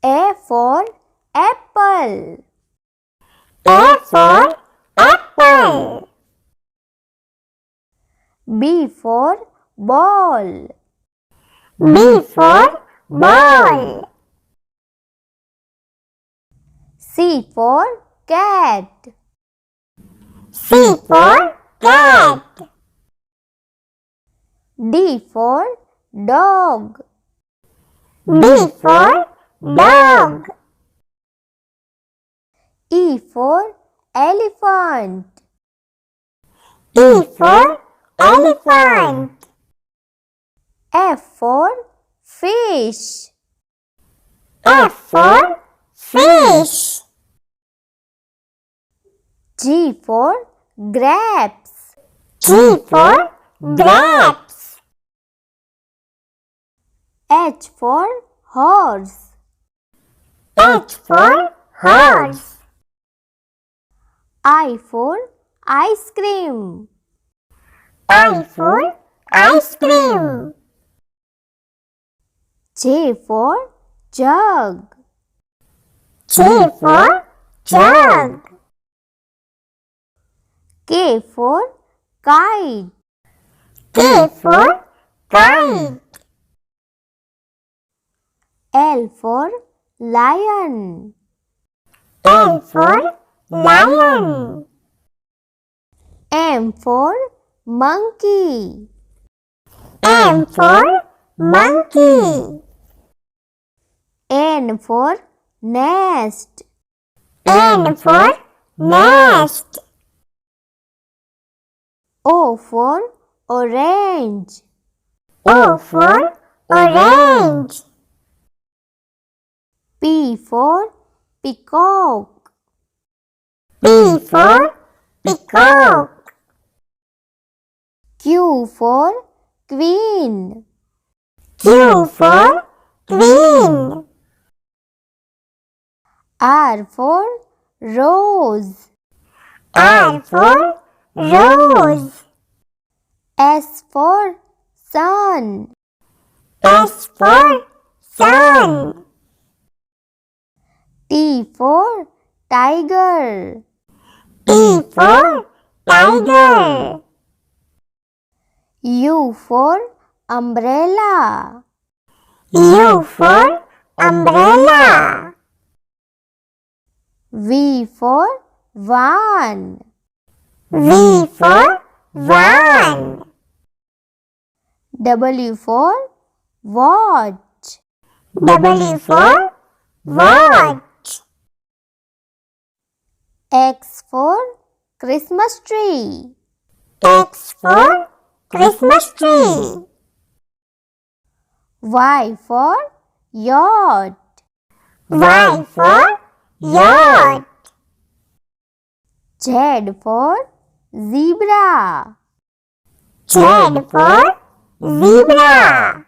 A for apple. A for apple. B for ball. B for ball. C for cat. C for cat. D for dog. D for dog. E for elephant. E for elephant. F for fish. F for fish. G for grapes. G for grapes. H for horse. H for horse. I for ice cream. I for ice cream. J for jug. J for jug. K for kite. K for kite. L for lion. L for lion. M for monkey. M for monkey. N for nest. N for nest. O for orange. O for orange. P for peacock. P for peacock. Q for queen. Q for queen. R for rose. R for rose. S for sun. S for sun. T for tiger. T for tiger. U for umbrella. U for umbrella. V for van. V for van. W for watch. W for watch. X for Christmas tree. X for Christmas tree. Y for yacht. Y for yacht. Z for zebra. Z for zebra.